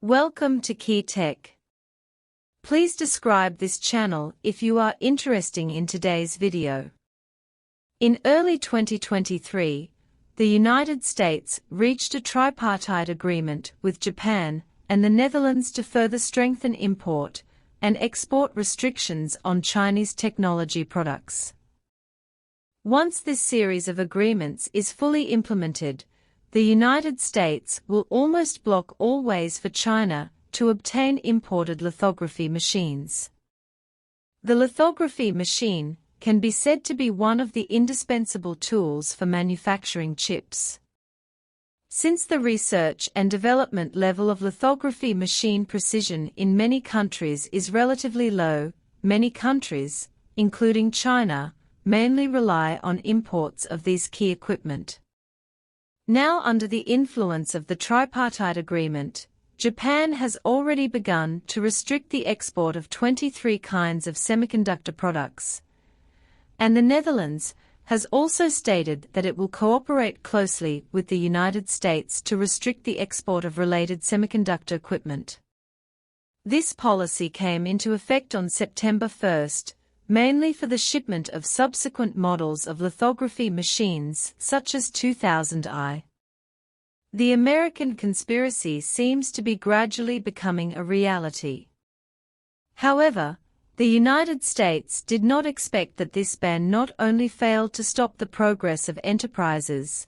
Welcome to Key Tech. Please describe this channel if you are interested in today's video. In early 2023, the United States reached a tripartite agreement with Japan and the Netherlands to further strengthen import and export restrictions on Chinese technology products. Once this series of agreements is fully implemented, the United States will almost block all ways for China to obtain imported lithography machines. The lithography machine can be said to be one of the indispensable tools for manufacturing chips. Since the research and development level of lithography machine precision in many countries is relatively low, many countries, including China, mainly rely on imports of these key equipment. Now, under the influence of the tripartite agreement, Japan has already begun to restrict the export of 23 kinds of semiconductor products, and the Netherlands has also stated that it will cooperate closely with the United States to restrict the export of related semiconductor equipment. This policy came into effect on September 1st, mainly for the shipment of subsequent models of lithography machines such as 2000i. The American conspiracy seems to be gradually becoming a reality. However, the United States did not expect that this ban not only failed to stop the progress of enterprises,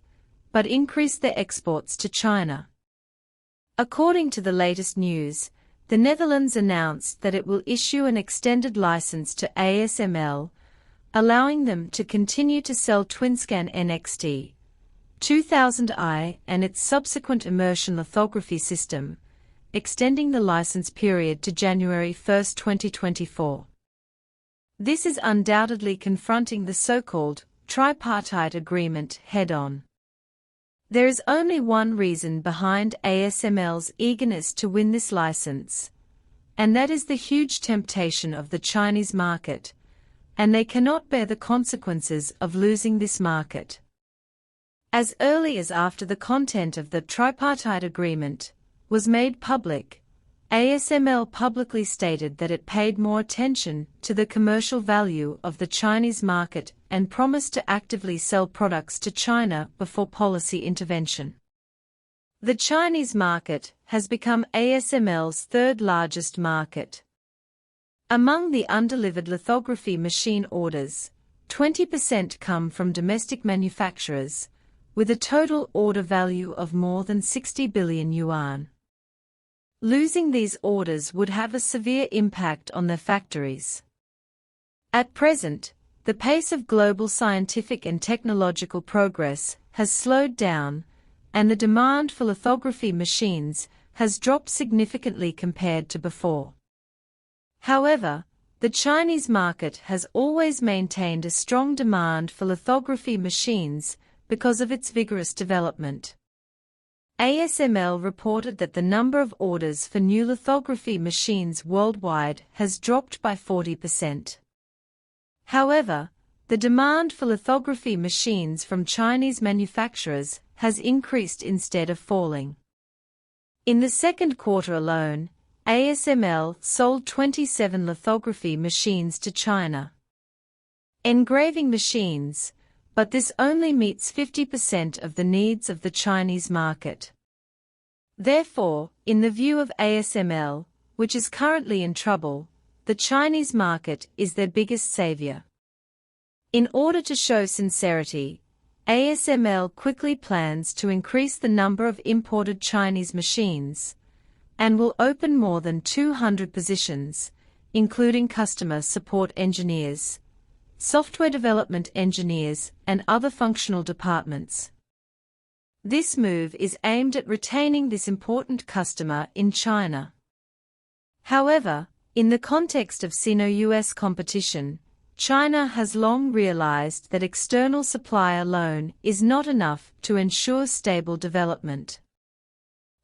but increased their exports to China. According to the latest news, the Netherlands announced that it will issue an extended license to ASML, allowing them to continue to sell TwinScan NXT 2000i and its subsequent immersion lithography system, extending the license period to January 1, 2024. This is undoubtedly confronting the so-called tripartite agreement head-on. There is only one reason behind ASML's eagerness to win this license, and that is the huge temptation of the Chinese market, and they cannot bear the consequences of losing this market. As early as after the content of the tripartite agreement was made public, ASML publicly stated that it paid more attention to the commercial value of the Chinese market and promised to actively sell products to China before policy intervention. The Chinese market has become ASML's third largest market. Among the undelivered lithography machine orders, 20% come from domestic manufacturers, with a total order value of more than 60 billion yuan. Losing these orders would have a severe impact on their factories. At present, the pace of global scientific and technological progress has slowed down, and the demand for lithography machines has dropped significantly compared to before. However, the Chinese market has always maintained a strong demand for lithography machines because of its vigorous development. ASML reported that the number of orders for new lithography machines worldwide has dropped by 40%. However, the demand for lithography machines from Chinese manufacturers has increased instead of falling. In the second quarter alone, ASML sold 27 lithography machines to China. Engraving machines, but this only meets 50% of the needs of the Chinese market. Therefore, in the view of ASML, which is currently in trouble, the Chinese market is their biggest savior. In order to show sincerity, ASML quickly plans to increase the number of imported Chinese machines, and will open more than 200 positions, including customer support engineers, software development engineers, and other functional departments. This move is aimed at retaining this important customer in China. However, in the context of Sino-US competition, China has long realized that external supply alone is not enough to ensure stable development.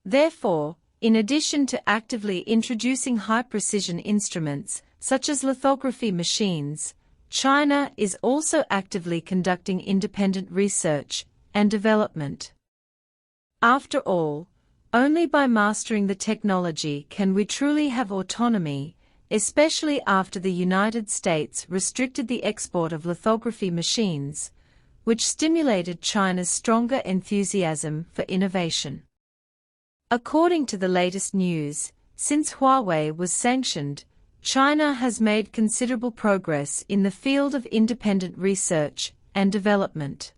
Therefore, in addition to actively introducing high-precision instruments, such as lithography machines, China is also actively conducting independent research and development. After all, Only by mastering the technology can we truly have autonomy, especially after the United States restricted the export of lithography machines, which stimulated China's stronger enthusiasm for innovation. According to the latest news, since Huawei was sanctioned, China has made considerable progress in the field of independent research and development.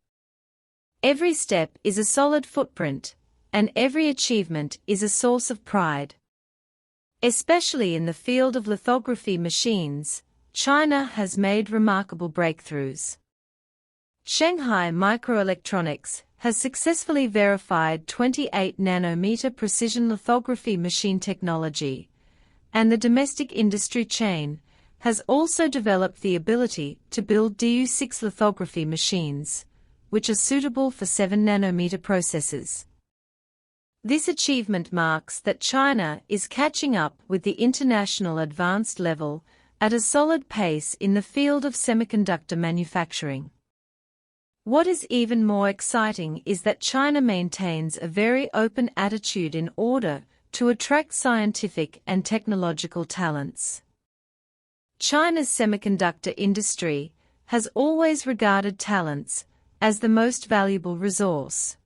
Every step is a solid footprint, and every achievement is a source of pride. Especially in the field of lithography machines, China has made remarkable breakthroughs. Shanghai Microelectronics has successfully verified 28-nanometer precision lithography machine technology, and the domestic industry chain has also developed the ability to build DU6 lithography machines, which are suitable for 7-nanometer processes. This achievement marks that China is catching up with the international advanced level at a solid pace in the field of semiconductor manufacturing. What is even more exciting is that China maintains a very open attitude in order to attract scientific and technological talents. China's semiconductor industry has always regarded talents as the most valuable resource.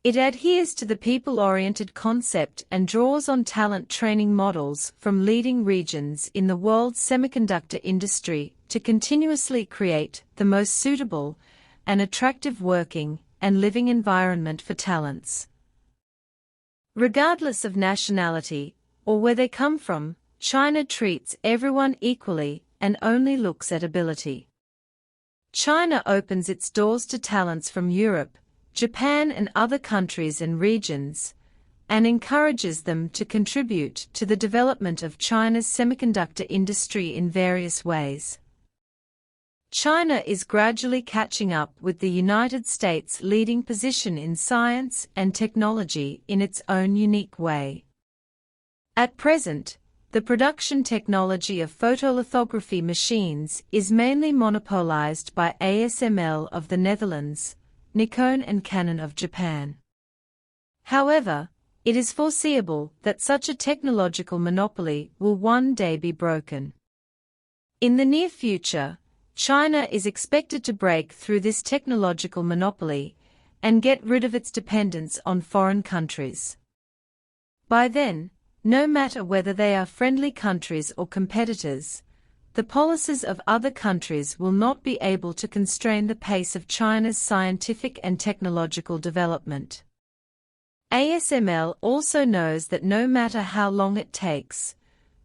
It adheres to the people-oriented concept and draws on talent training models from leading regions in the world's semiconductor industry to continuously create the most suitable and attractive working and living environment for talents. Regardless of nationality or where they come from, China treats everyone equally and only looks at ability. China opens its doors to talents from Europe, Japan and other countries and regions, and encourages them to contribute to the development of China's semiconductor industry in various ways. China is gradually catching up with the United States' leading position in science and technology in its own unique way. At present, the production technology of photolithography machines is mainly monopolized by ASML of the Netherlands, Nikon and Canon of Japan. However, it is foreseeable that such a technological monopoly will one day be broken. In the near future, China is expected to break through this technological monopoly and get rid of its dependence on foreign countries. By then, no matter whether they are friendly countries or competitors, the policies of other countries will not be able to constrain the pace of China's scientific and technological development. ASML also knows that no matter how long it takes,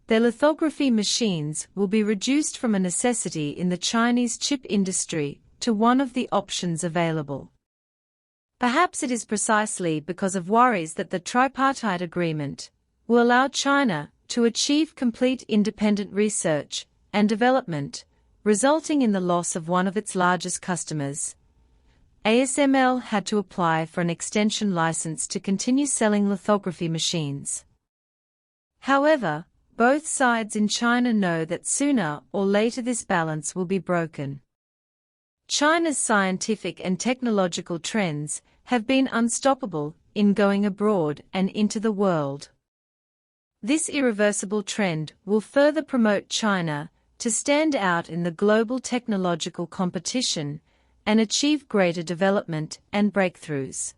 their lithography machines will be reduced from a necessity in the Chinese chip industry to one of the options available. Perhaps it is precisely because of worries that the tripartite agreement will allow China to achieve complete independent research and development, resulting in the loss of one of its largest customers. ASML had to apply for an extension license to continue selling lithography machines. However, both sides in China know that sooner or later this balance will be broken. China's scientific and technological trends have been unstoppable in going abroad and into the world. This irreversible trend will further promote China to stand out in the global technological competition and achieve greater development and breakthroughs.